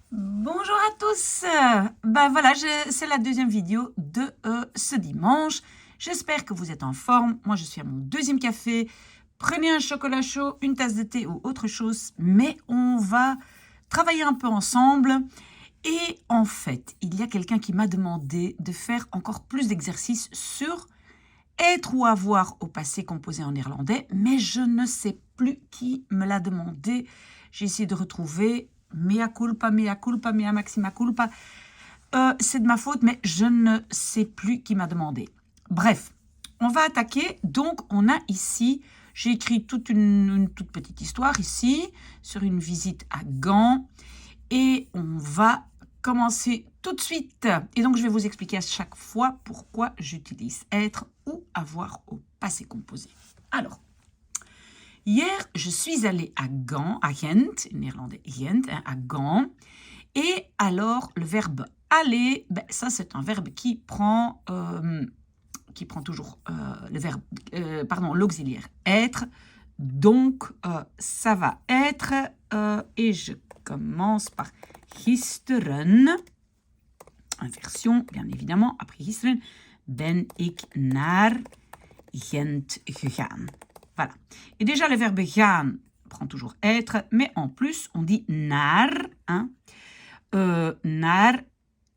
Bonjour à tous. Ben voilà, c'est la deuxième vidéo de ce dimanche. J'espère que vous êtes en forme. Moi, je suis à mon deuxième café. Prenez un chocolat chaud, une tasse de thé ou autre chose, mais on va travailler un peu ensemble. Et en fait, il y a quelqu'un qui m'a demandé de faire encore plus d'exercices sur être ou avoir au passé composé en néerlandais, mais je ne sais plus qui me l'a demandé. J'ai essayé de retrouver mea culpa, mea maxima culpa. C'est de ma faute, mais je ne sais plus qui m'a demandé. Bref, on va attaquer. Donc, on a ici, j'ai écrit une toute petite histoire ici, sur une visite à Gand. Et on va commencer tout de suite. Et donc, je vais vous expliquer à chaque fois pourquoi j'utilise être ou avoir au passé composé. Alors, hier, je suis allée à Gand, à Gent, néerlandais Gent, à Gand. Et alors, le verbe aller, ben, ça c'est un verbe qui prend toujours le verbe, l'auxiliaire être. Donc, ça va être, et je commence par gisteren, inversion, bien évidemment, après gisteren, ben ik naar Gent gegaan. Voilà. Et déjà, le verbe gaan prend toujours être, mais en plus, on dit naar, hein, naar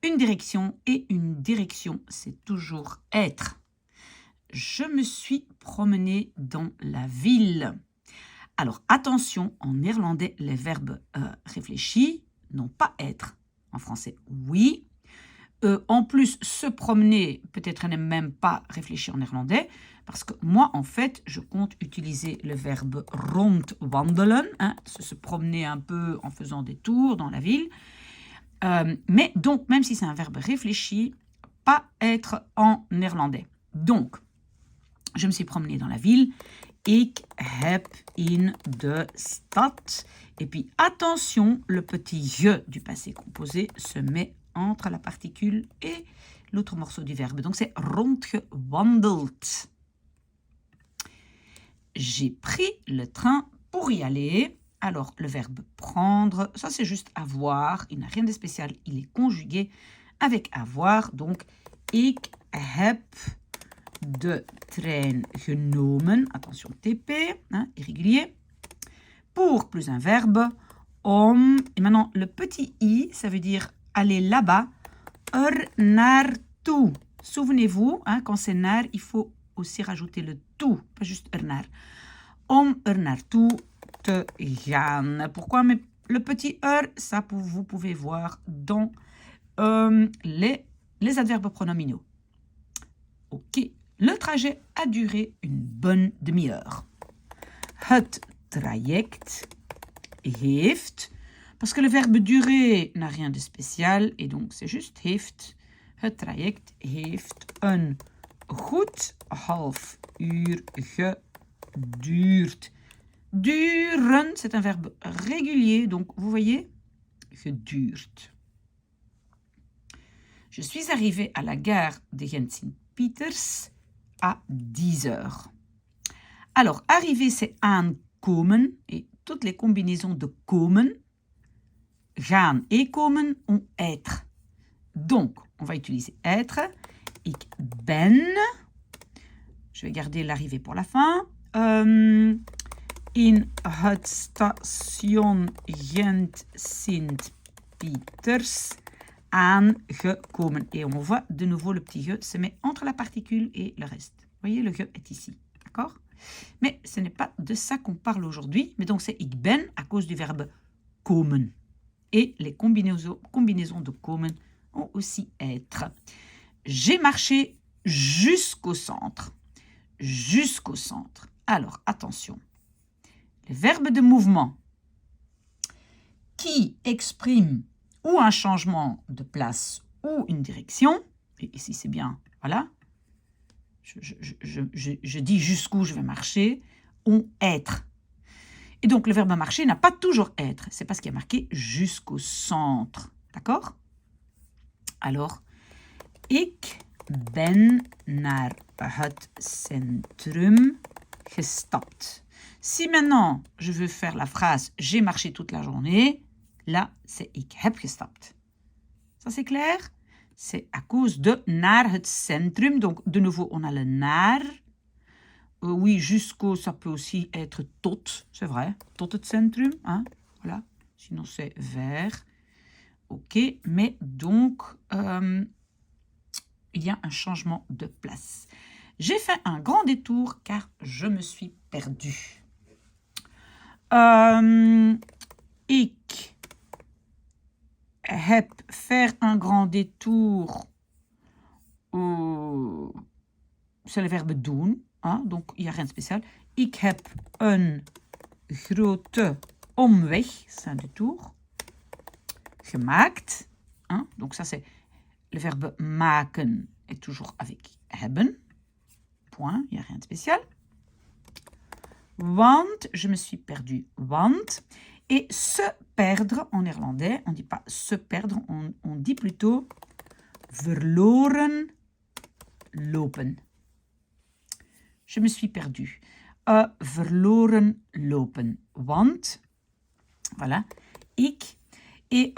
une direction, et une direction, c'est toujours être. Je me suis promenée dans la ville. Alors, attention, en néerlandais, les verbes réfléchis n'ont pas être. En français, oui. En plus, se promener, peut-être n'est même pas réfléchi en néerlandais, parce que moi, en fait, je compte utiliser le verbe rondwandelen, hein, se promener un peu en faisant des tours dans la ville. Mais donc, même si c'est un verbe réfléchi, pas être en néerlandais. Donc, je me suis promenée dans la ville. Ik heb in de stad. Et puis, attention, le petit je du passé composé se met entre la particule et l'autre morceau du verbe. Donc, c'est rondgewandeld. J'ai pris le train pour y aller. Alors, le verbe prendre, ça c'est juste avoir. Il n'a rien de spécial. Il est conjugué avec avoir. Donc, ik heb de trein genomen, attention TP, hein, irrégulier, pour plus un verbe, om, et maintenant le petit i, ça veut dire aller là-bas, naartoe. Souvenez-vous, hein, quand c'est naar, il faut aussi rajouter le toe, pas juste naar. Om naartoe te gaan. Pourquoi? Mais le petit ça vous pouvez voir dans les adverbes pronominaux. Ok. Le trajet a duré une bonne demi-heure. Het traject heeft, parce que le verbe durer n'a rien de spécial, et donc c'est juste heeft. Het traject heeft een goed half uur geduurd. Duren, c'est un verbe régulier, donc vous voyez, geduurd. Je suis arrivée à la gare de Gent-Sint-Pieters à 10 heures. Alors, arriver, c'est aankomen, et toutes les combinaisons de komen, gaan et komen ont être. Donc, on va utiliser être. Ik ben, je vais garder l'arrivée pour la fin, in het station Gent-Sint-Pieters aangekomen. Et on voit de nouveau le petit je se met entre la particule et le reste. Vous voyez, le je est ici. D'accord? Mais ce n'est pas de ça qu'on parle aujourd'hui. Mais donc c'est ik ben à cause du verbe komen. Et les combinaisons de komen ont aussi être. J'ai marché jusqu'au centre. Jusqu'au centre. Alors, attention. Les verbes de mouvement qui expriment ou un changement de place ou une direction, et ici c'est bien, voilà, je dis jusqu'où je vais marcher, ont être. Et donc le verbe marcher n'a pas toujours être, c'est parce qu'il y a marqué jusqu'au centre, d'accord? Alors, ik ben naar het centrum gestapt. Si maintenant je veux faire la phrase j'ai marché toute la journée, Là, c'est ik heb gestapt. Ça, c'est clair? C'est à cause de naar het centrum. Donc, de nouveau, on a le naar. Oui, jusqu'au, ça peut aussi être tot, c'est vrai. Tot het centrum, hein? Voilà. Sinon, c'est vers. OK, mais donc, il y a un changement de place. J'ai fait un grand détour car je me suis perdue. Ik heb faire un grand détour. C'est le verbe doen. Hein, donc, il n'y a rien de spécial. Ik heb een grote omweg. C'est un détour. Gemaakt. Hein, donc, ça, c'est le verbe maken est toujours avec hebben. Point, il n'y a rien de spécial. Want, je me suis perdue. Want. Et se perdre en néerlandais, on ne dit pas se perdre, on dit plutôt verloren lopen. Je me suis perdue. Verloren lopen. Want, voilà, ik. Et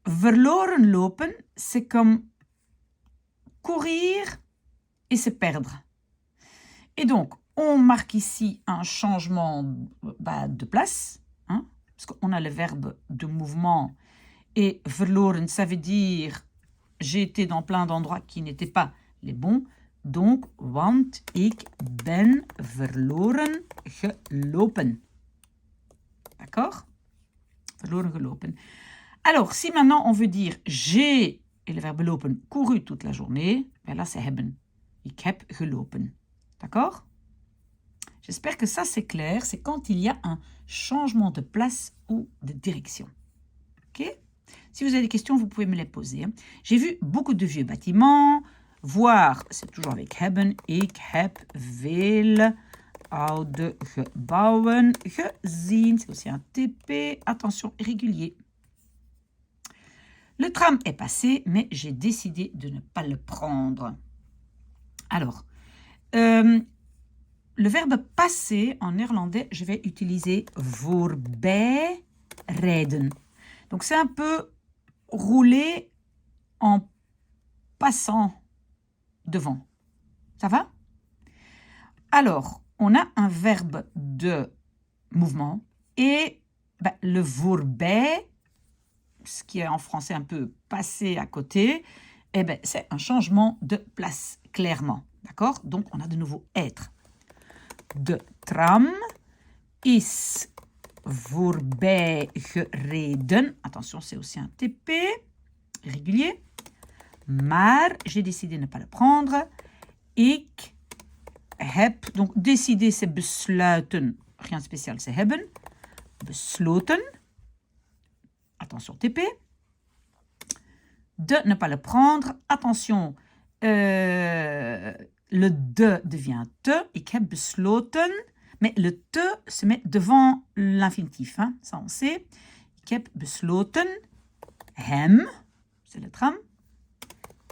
verloren lopen, c'est comme courir et se perdre. Et donc, on marque ici un changement de place, hein, parce qu'on a le verbe de mouvement. Et verloren, ça veut dire j'ai été dans plein d'endroits qui n'étaient pas les bons. Donc, want ik ben verloren gelopen. D'accord? Verloren gelopen. Alors, si maintenant on veut dire j'ai, et le verbe lopen, couru toute la journée, ben là c'est hebben. Ik heb gelopen. D'accord? J'espère que ça c'est clair. C'est quand il y a un changement de place ou de direction. OK? Si vous avez des questions, vous pouvez me les poser. J'ai vu beaucoup de vieux bâtiments. Voir, c'est toujours avec hebben. Ik heb veel oude gebouwen gezien. C'est aussi un TP. Attention, régulier. Le tram est passé, mais j'ai décidé de ne pas le prendre. Alors, le verbe passer en néerlandais, je vais utiliser voorbij rijden. Donc, c'est un peu rouler en passant devant. Ça va? Alors, on a un verbe de mouvement et le voorbij, ce qui est en français un peu passer à côté, c'est un changement de place, clairement. D'accord? Donc, on a de nouveau être. De tram is voorbij gereden. Attention, c'est aussi un TP régulier. Maar j'ai décidé de ne pas le prendre. Ik heb, donc décider, c'est besluiten. Rien de spécial, c'est hebben. Besloten. Attention, TP. De ne pas le prendre. Attention, le de devient te. Ik heb besloten. Mais le te se met devant l'infinitif. Hein, ça, on sait. Ik heb besloten hem, c'est le tram,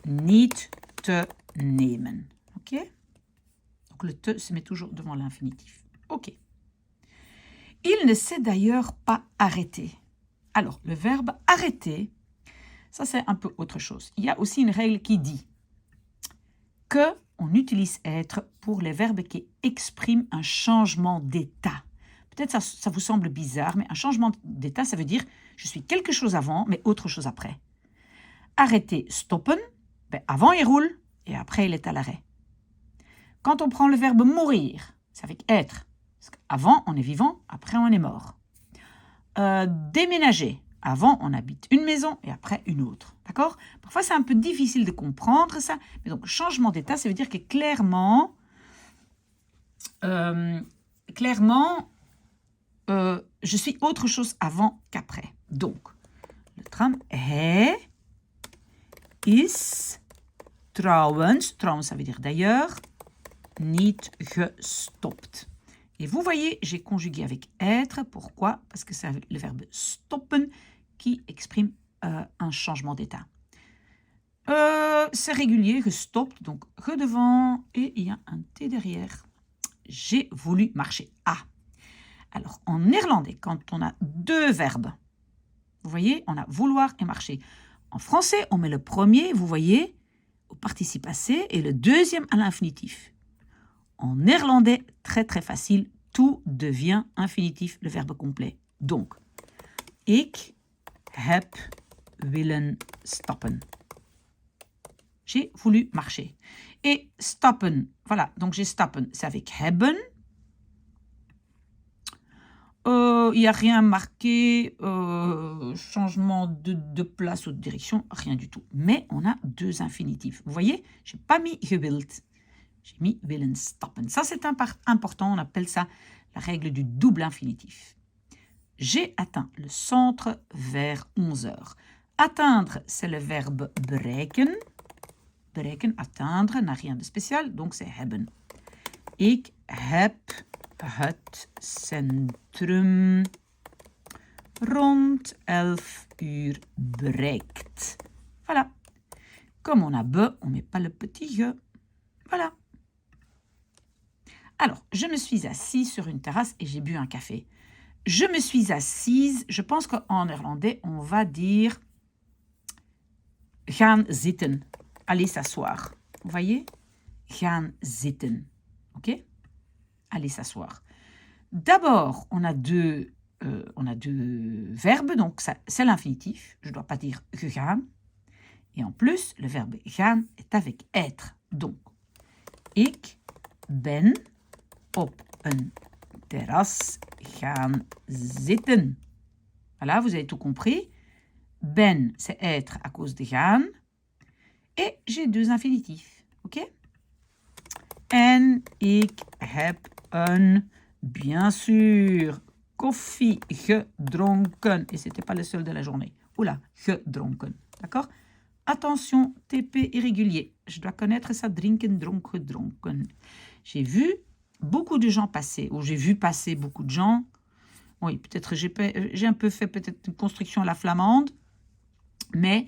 niet te nemen. OK? Donc, le te se met toujours devant l'infinitif. OK. Il ne s'est d'ailleurs pas arrêté. Alors, le verbe arrêter, ça c'est un peu autre chose. Il y a aussi une règle qui dit que on utilise être pour les verbes qui expriment un changement d'état. Peut-être ça vous semble bizarre, mais un changement d'état, ça veut dire je suis quelque chose avant, mais autre chose après. Arrêter, stoppen, avant il roule et après il est à l'arrêt. Quand on prend le verbe mourir, c'est avec être. Parce qu'avant on est vivant, après on est mort. Déménager. Avant, on habite une maison et après une autre. D'accord? Parfois, c'est un peu difficile de comprendre ça. Mais donc, changement d'état, ça veut dire que clairement, je suis autre chose avant qu'après. Donc, le tram, hij is trouwens, ça veut dire d'ailleurs, niet gestopt. Et vous voyez, j'ai conjugué avec être. Pourquoi? Parce que c'est le verbe stoppen qui exprime un changement d'état. C'est régulier, gestopt, donc ge devant, et il y a un T derrière. J'ai voulu marcher. Ah. Alors, en néerlandais, quand on a deux verbes, Vous voyez, on a vouloir et marcher. En français, on met le premier, vous voyez, au participe passé et le deuxième à l'infinitif. En néerlandais, très très facile, tout devient infinitif, le verbe complet. Donc, ik heb willen stappen. J'ai voulu marcher. Et stappen, voilà, donc j'ai stappen, c'est avec hebben. Il n'y a rien marqué, changement de place ou de direction, rien du tout. Mais on a deux infinitifs. Vous voyez, je n'ai pas mis gewild, j'ai mis willen stappen. Ça, c'est important, on appelle ça la règle du double infinitif. J'ai atteint le centre vers 11 heures. Atteindre, c'est le verbe bereiken. Bereiken, atteindre, n'a rien de spécial, donc c'est hebben. Ik heb het centrum rond 11 uur bereikt. Voilà. Comme on a be, on ne met pas le petit ge. Voilà. Alors, je me suis assise sur une terrasse et j'ai bu un café. Je me suis assise, je pense qu'en néerlandais, on va dire gaan zitten. Aller s'asseoir. Vous voyez? Gaan zitten. OK? Aller s'asseoir. D'abord, on a deux verbes, donc c'est l'infinitif. Je ne dois pas dire gegaan. Et en plus, le verbe gaan est avec être. Donc, ik ben op een terras gaan zitten. Voilà, vous avez tout compris. Ben, c'est être à cause de gaan. Et j'ai deux infinitifs. OK? En ik heb bien sûr, koffie gedronken. Et ce n'était pas le seul de la journée. Oula, gedronken. D'accord? Attention, TP irrégulier. Je dois connaître ça. Drinken, dronk, gedronken. J'ai vu beaucoup de gens passer, ou j'ai vu passer beaucoup de gens. Oui, peut-être j'ai un peu fait peut-être une construction à la flamande. Mais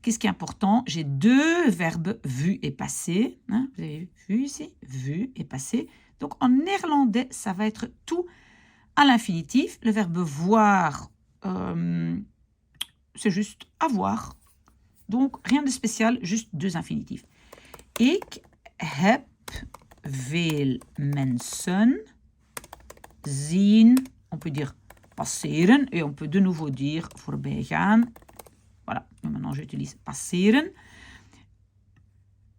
qu'est-ce qui est important? J'ai deux verbes vu et passé. Hein, vous avez vu ici? Vu et passé. Donc, en néerlandais, ça va être tout à l'infinitif. Le verbe voir, c'est juste avoir. Donc, rien de spécial, juste deux infinitifs. Ik heb veel mensen zien. On peut dire passeren et on peut de nouveau dire voorbij gaan. Voilà, et maintenant j'utilise passeren.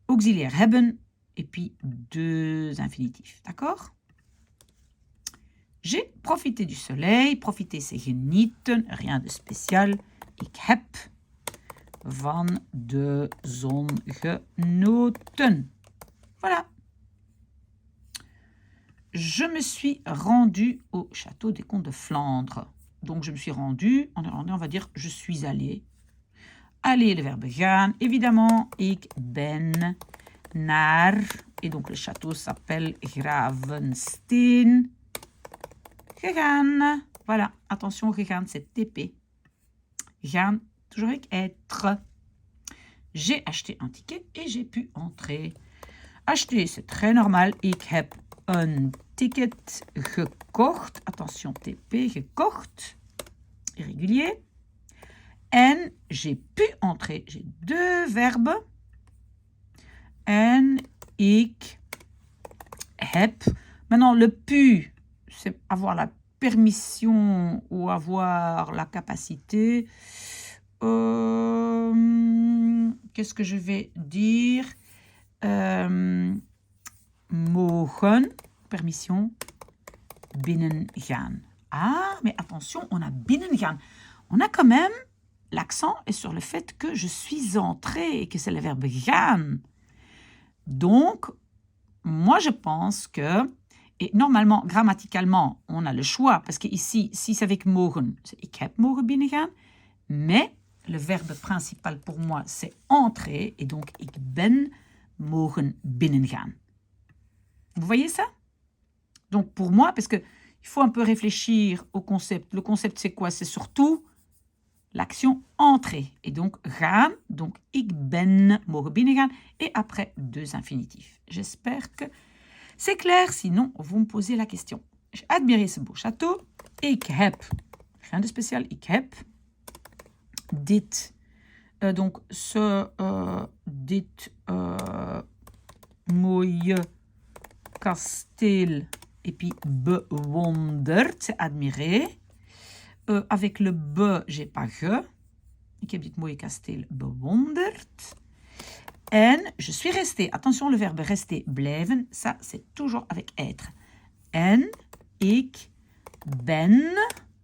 Auxiliaire hebben. Et puis deux infinitifs, d'accord? J'ai profité du soleil. Profiter, c'est genieten, rien de spécial. Ik heb van de zon genoten. Voilà. Je me suis rendue au château des Comtes de Flandre. Donc, je me suis rendue, en néerlandais, on va dire je suis allée. Aller, le verbe gaan. Évidemment, ik ben naar, et donc le château s'appelle Gravensteen, gegaan. Voilà, attention, gegaan, c'est TP. Gaan, toujours avec être. J'ai acheté un ticket et j'ai pu entrer. Acheter, c'est très normal. Ik heb een ticket gekocht. Attention, TP, gekocht. Irrégulier. En j'ai pu entrer. J'ai deux verbes. En ik heb. Maintenant, le pu, c'est avoir la permission ou avoir la capacité. Qu'est-ce que je vais dire? Mogen, permission, binnengaan. Ah, mais attention, on a binnengaan. On a quand même, l'accent est sur le fait que je suis entrée et que c'est le verbe gaan. Donc, moi, je pense que, et normalement, grammaticalement, on a le choix, parce qu'ici, si c'est avec mogen, c'est ik heb mogen binnengaan, mais le verbe principal pour moi, c'est entrer, et donc ik ben mogen binnengaan. Vous voyez ça? Donc, pour moi, parce qu'il faut un peu réfléchir au concept. Le concept, c'est quoi? C'est surtout l'action entrer. Et donc, gaan, donc ik ben mogen binnengaan, et après, deux infinitifs. J'espère que c'est clair, sinon, vous me posez la question. J'ai admiré ce beau château. Ik heb, rien de spécial, ik heb dit. Donc, dit mooie kasteel. Et puis, bewonderd, c'est admirer. Avec le be, j'ai pas ge. Ik heb dit mooie kasteel bewonderd. En je suis restée. Attention, le verbe rester, blijven, ça, c'est toujours avec être. En ik ben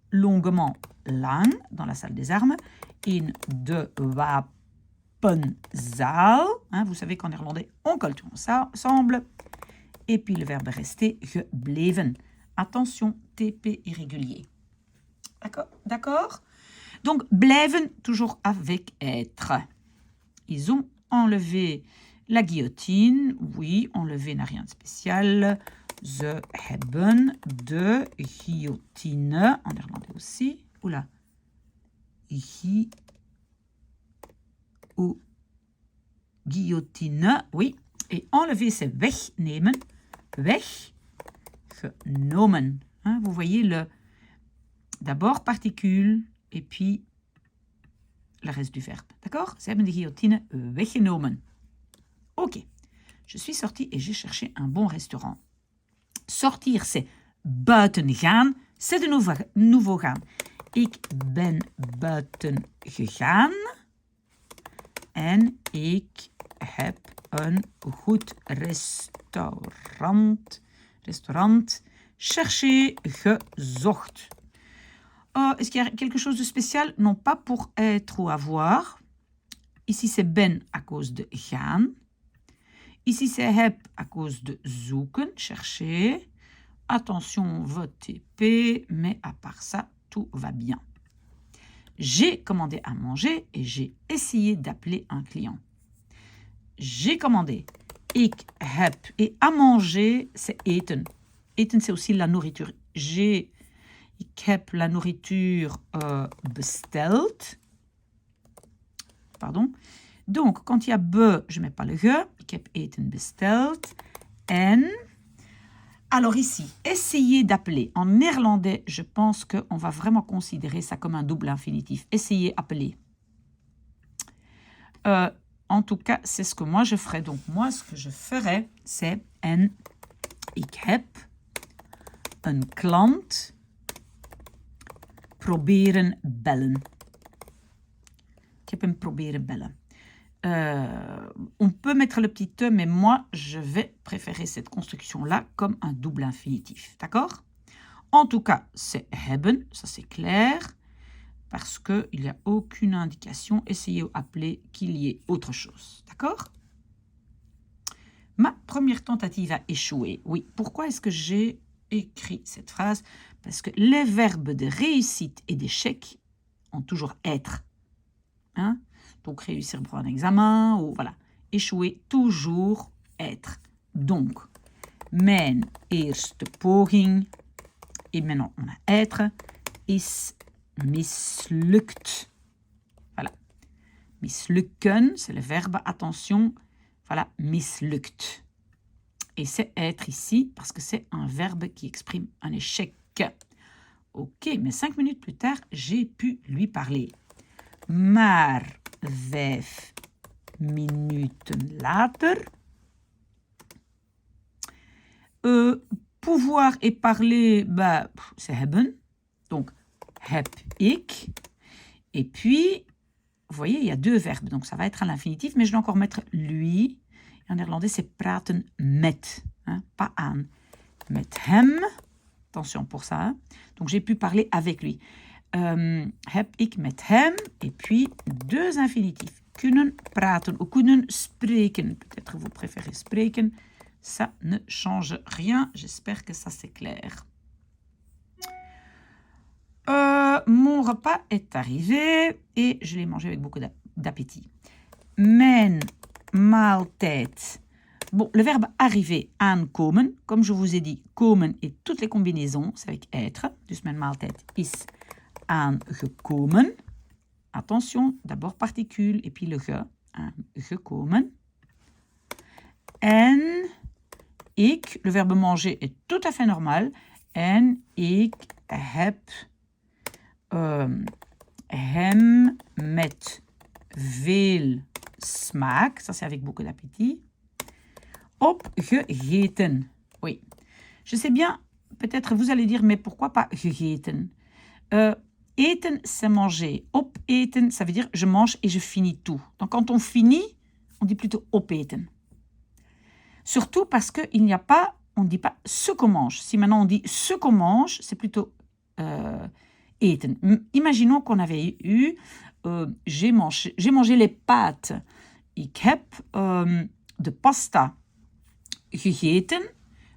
longuement lang dans la salle des armes in de wapenzaal. Vous savez qu'en néerlandais, on colle tout ensemble. Et puis le verbe rester, gebleven. Attention, TP irrégulier. D'accord? Donc, blijven, toujours avec être. Ils ont enlevé la guillotine. Oui, enlever n'a rien de spécial. Ze hebben de guillotine. En néerlandais aussi. Oula. Guillotine. Oui. Et enlever, c'est wegnemen. Weggenomen. Vous voyez le... D'abord particule et puis le reste du verbe. D'accord? Ze hebben de guillotine weggenomen. Ok. Je suis sortie et j'ai cherché un bon restaurant. Sortir, c'est buiten gaan. C'est de nouveau gaan. Ik ben buiten gegaan. En ik heb een goed restaurant cherché, gezocht. Est-ce qu'il y a quelque chose de spécial? Non, pas pour être ou avoir. Ici, c'est ben à cause de gaan. Ici, c'est heb à cause de zoeken, chercher. Attention, VTP, mais à part ça, tout va bien. J'ai commandé à manger et j'ai essayé d'appeler un client. J'ai commandé. Ik heb. Et à manger, c'est eten. Eten, c'est aussi la nourriture. Ik heb la nourriture besteld. Pardon. Donc, quand il y a be, je ne mets pas le ge. Ik heb eten besteld. En, alors ici, essayer d'appeler. En néerlandais, je pense qu'on va vraiment considérer ça comme un double infinitif. Essayer, appeler. En tout cas, c'est ce que moi je ferais. Donc, moi, ce que je ferais, c'est en ik heb een klant proberen bellen. Ik heb hem proberen bellen. On peut mettre le petit e, mais moi, je vais préférer cette construction-là comme un double infinitif. D'accord? En tout cas, c'est hebben, ça c'est clair, parce qu'il n'y a aucune indication, essayez d'appeler qu'il y ait autre chose. D'accord? Ma première tentative a échoué. Oui, pourquoi est-ce que j'ai écrit cette phrase? Parce que les verbes de réussite et d'échec ont toujours être. Donc, réussir pour un examen, ou voilà. Échouer, toujours être. Donc, mijn eerste poging, et maintenant on a être, is mislukt. Voilà. Mislukken, c'est le verbe, attention, voilà, mislukt. Et c'est être ici, parce que c'est un verbe qui exprime un échec. Ok, mais 5 minutes plus tard, j'ai pu lui parler. Maar 5 minuten later. Pouvoir et parler, bah, c'est hebben. Donc, heb ik. Et puis, vous voyez, il y a deux verbes. Donc, ça va être à l'infinitif, mais je dois encore mettre lui. En néerlandais, c'est praten met. Pas aan. Met hem. Attention pour ça. Donc, j'ai pu parler avec lui. Heb ik met hem. Et puis, deux infinitifs. Kunnen praten ou kunnen spreken. Peut-être vous préférez spreken. Ça ne change rien. J'espère que ça, c'est clair. Mon repas est arrivé et je l'ai mangé avec beaucoup d'appétit. Mijn maaltijd. Bon, le verbe arriver, aankomen. Comme je vous ai dit, komen et toutes les combinaisons, c'est avec être. Dus mijn maaltijd is aangekomen. Attention, d'abord particule et puis le ge. Aangekomen. En ik, le verbe manger est tout à fait normal. En ik heb hem met met veel smaak, ça c'est avec beaucoup d'appétit, opgegeten. Oui, je sais bien, peut-être vous allez dire, mais pourquoi pas gegeten? Eten, c'est manger. Opeten, ça veut dire je mange et je finis tout. Donc quand on finit, on dit plutôt opeten. Surtout parce qu'il n'y a pas, on ne dit pas ce qu'on mange. Si maintenant on dit ce qu'on mange, c'est plutôt eten. Imaginons qu'on avait eu, j'ai mangé les pâtes. Ik heb de pasta gegeten.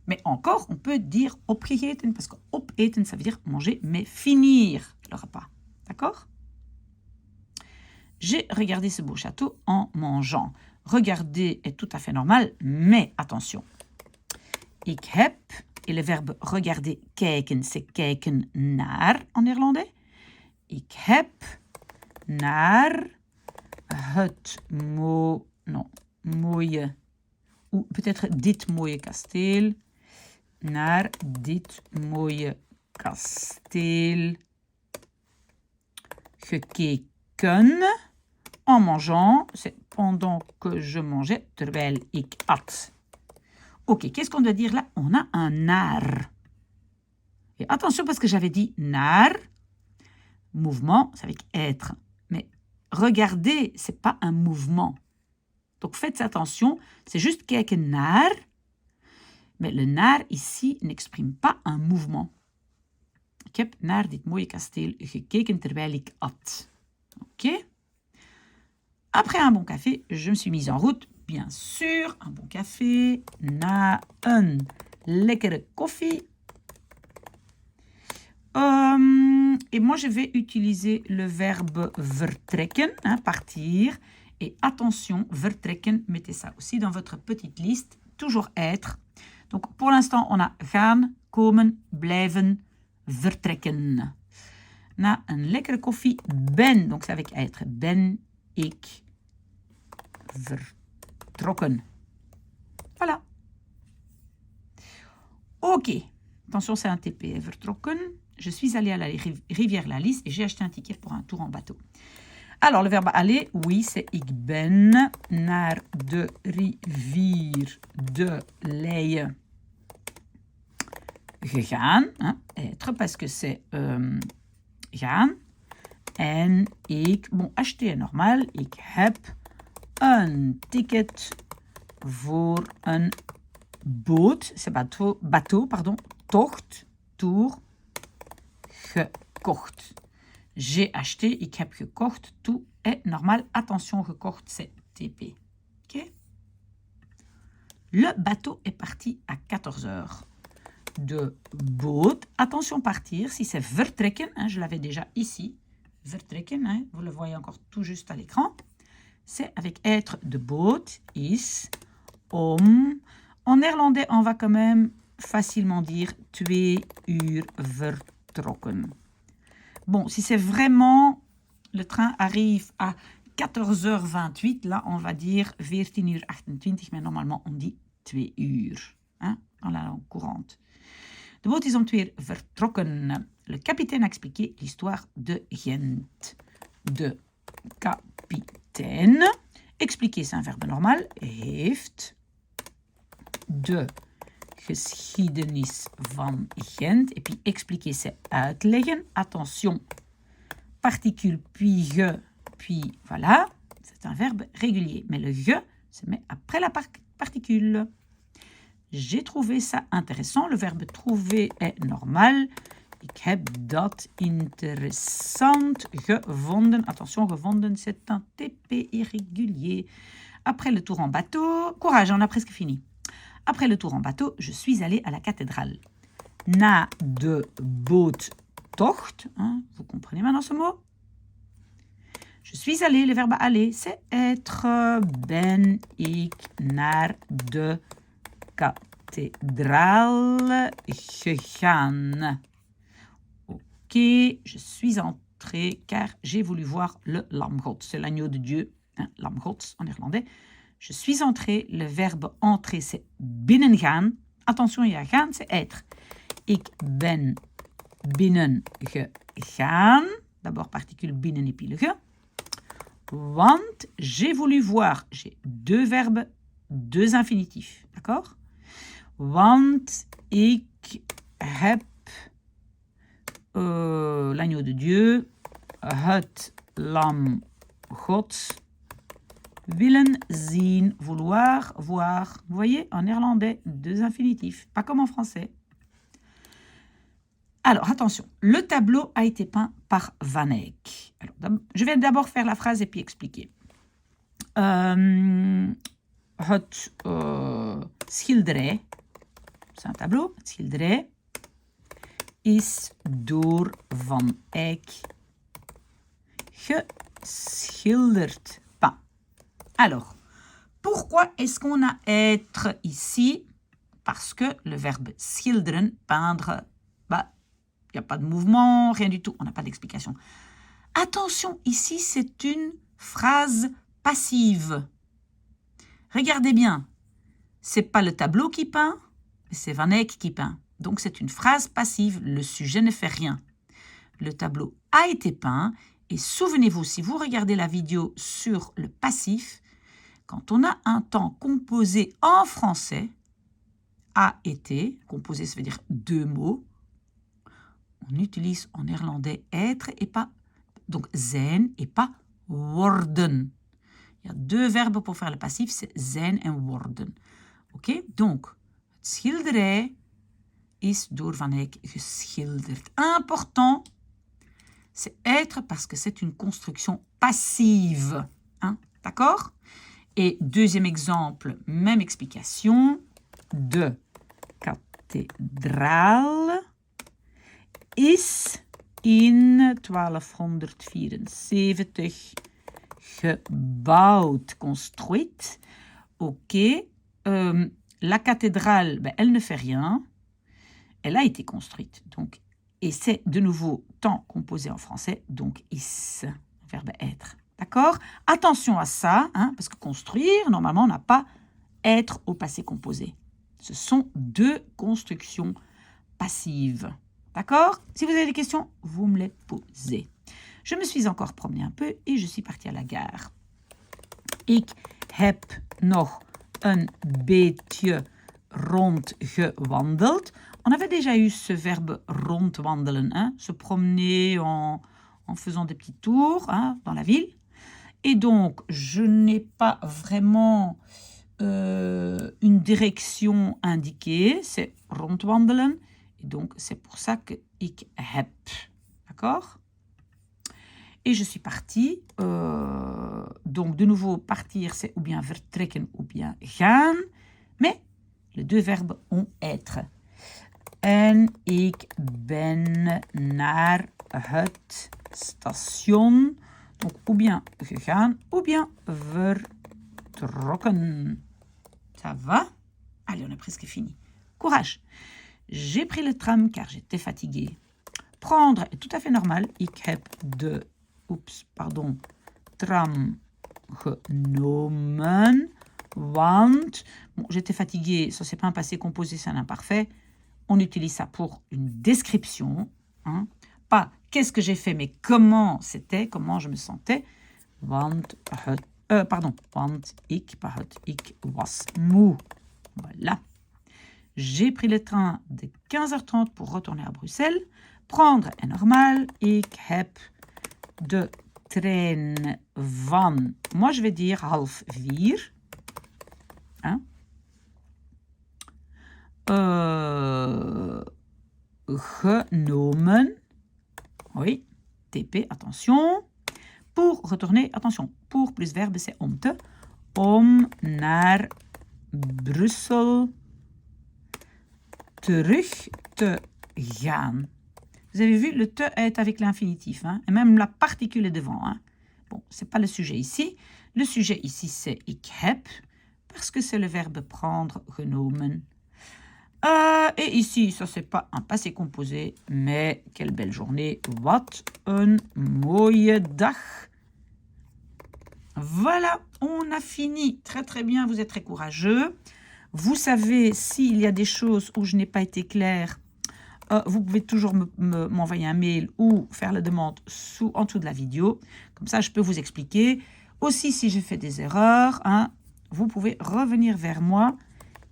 Mais encore, on peut dire opgegeten, parce que opeten, ça veut dire manger, mais finir le repas. D'accord? J'ai regardé ce beau château en mangeant. Regarder est tout à fait normal, mais attention. Ik heb, et le verbe regarder, kijken, c'est kijken naar en néerlandais. Ik heb naar het mooie, ou peut-être dit mooie kasteel, naar dit mooie kasteel gekeken en mangeant. C'est pendant que je mangeais, terwijl ik at. Ok, qu'est-ce qu'on doit dire là? On a un naar. Et attention parce que j'avais dit naar, mouvement, c'est avec être. Mais regarder, c'est pas un mouvement. Donc faites attention, c'est juste kijken naar. Mais le naar ici n'exprime pas un mouvement. Ik heb naar dit mooie kasteel gekeken terwijl ik at. Ok? Après un bon café, je me suis mise en route. Bien sûr, un bon café. Na een lekkere koffie. Et moi, je vais utiliser le verbe vertrekken, partir. Et attention, vertrekken, mettez ça aussi dans votre petite liste. Toujours être. Donc, pour l'instant, on a gaan, komen, blijven, vertrekken. Na een lekkere koffie, ben. Donc, c'est avec être. Ben ik vertrokken. Voilà. Ok. Attention, c'est un TP. Vertrokken. Je suis allée à la rivière La Lys et j'ai acheté un ticket pour un tour en bateau. Alors, le verbe aller, oui, c'est ik ben naar de rivier de Leie gegaan. Être, parce que c'est gaan. En ik, bon, acheter est normal. Ik heb een ticket voor een boot. C'est bateau, pardon. Tocht, tour, gekocht. J'ai acheté, ik heb gekocht, tout est normal. Attention, gekocht, c'est TP. Ok? Le bateau est parti à 14 heures. De boot, attention partir, si c'est vertrekken, je l'avais déjà ici, vertrekken, vous le voyez encore tout juste à l'écran, c'est avec être de boot, is, om. En néerlandais, on va quand même facilement dire 2 uur vertrokken. Bon, si c'est vraiment, le train arrive à 14h28, là, on va dire 14:28, mais normalement, on dit 2 uur, dans la langue courante. De boot is om 2 uur vertrokken. Le capitaine a expliqué l'histoire de Gent. De capitaine, expliquer, c'est un verbe normal, heeft de geschiedenis van Gent. Et puis expliquer, c'est uitleggen. Attention, particule puis ge, puis voilà. C'est un verbe régulier. Mais le ge se met après la particule. J'ai trouvé ça intéressant. Le verbe trouver est normal. Ik heb dat interessant gevonden. Attention, gevonden, c'est un TP irrégulier. Après le tour en bateau, courage, on a presque fini. Après le tour en bateau, je suis allée à la cathédrale. Na de boottocht, vous comprenez maintenant ce mot? Je suis allée, le verbe aller, c'est être. Ben ik naar de cathédrale gegaan. Ok, je suis entrée car j'ai voulu voir le lamgods. C'est l'agneau de Dieu, lamgods en néerlandais. Je suis entrée, le verbe entrer, c'est binnengaan. Attention, ja, gaan, c'est être. Ik ben binnen gegaan. D'abord, particule binnen et puis le ge. Want, j'ai voulu voir. J'ai 2 verbes, 2 infinitifs. D'accord? Want ik heb l'agneau de Dieu, het lam Gods, willen zien, vouloir, voir. Vous voyez, en néerlandais, 2 infinitifs, pas comme en français. Alors, attention, le tableau a été peint par Van Eyck. Alors, je vais d'abord faire la phrase et puis expliquer. Het schilderij, c'est un tableau, het schilderij is door Van Eyck geschilderd. Peint. Alors, pourquoi est-ce qu'on a être ici? Parce que le verbe schilderen, peindre, il n'y a pas de mouvement, rien du tout, on n'a pas d'explication. Attention, ici, c'est une phrase passive. Regardez bien, c'est pas le tableau qui peint, mais c'est Van Eyck qui peint. Donc, c'est une phrase passive, le sujet ne fait rien. Le tableau a été peint, et souvenez-vous, si vous regardez la vidéo sur le passif, quand on a un temps composé en français, a été, composé, ça veut dire 2 mots, on utilise en néerlandais être et pas, donc zijn et pas worden. Il y a 2 verbes pour faire le passif, c'est zijn en worden. Ok, donc, het schilderij is door Van Eyck geschilderd. Important, c'est être parce que c'est une construction passive. Hein, d'accord? Et deuxième exemple, même explication, de cathédrale is in 1274 gebouwd, construite. Ok, la cathédrale, elle ne fait rien, elle a été construite. Donc, et c'est de nouveau temps composé en français, donc is, verbe être. D'accord? Attention à ça, hein, parce que construire, normalement, on n'a pas être au passé composé. Ce sont 2 constructions passives. D'accord? Si vous avez des questions, vous me les posez. Je me suis encore promenée un peu et je suis partie à la gare. Ik heb nog een beetje rondgewandeld. On avait déjà eu ce verbe rondwandelen, hein, se promener en faisant des petits tours, hein, dans la ville. Et donc, je n'ai pas vraiment une direction indiquée, c'est rondwandelen. Et donc, c'est pour ça que ik heb. D'accord? Et je suis partie. Donc, de nouveau, partir, c'est ou bien vertrekken ou bien gaan. Mais les 2 verbes ont être. En ik ben naar het station. Donc, ou bien gegaan, ou bien vertrokken. Ça va? Allez, on est presque fini. Courage! J'ai pris le tram car j'étais fatiguée. Prendre est tout à fait normal. Ik heb de tram genomen. Want, bon, j'étais fatiguée, ça c'est pas un passé composé, c'est un imparfait. On utilise ça pour une description. Hein? Pas qu'est-ce que j'ai fait, mais comment c'était, comment je me sentais. Want ik, pas het, ik was moe. Voilà. J'ai pris le train de 15h30 pour retourner à Bruxelles. Prendre est normal. Ik heb de trein van, moi je vais dire 3:30. Hein? Genomen. Oui, TP, attention. Pour retourner, attention, pour plus verbe, c'est om te. Om naar Brussel terug te gaan. Vous avez vu, le te est avec l'infinitif, hein, et même la particule est devant. Hein. Bon, ce n'est pas le sujet ici. Le sujet ici, c'est ik heb, parce que c'est le verbe prendre, genomen. Et ici, ça, c'est pas un passé composé, mais quelle belle journée. Wat een mooie dag. Voilà, on a fini. Très, très bien, vous êtes très courageux. Vous savez, s'il y a des choses où je n'ai pas été claire, vous pouvez toujours m'envoyer un mail ou faire la demande en dessous de la vidéo. Comme ça, je peux vous expliquer. Aussi, si j'ai fait des erreurs, hein, vous pouvez revenir vers moi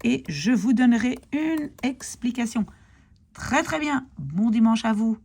et je vous donnerai une explication. Très très bien. Bon dimanche à vous.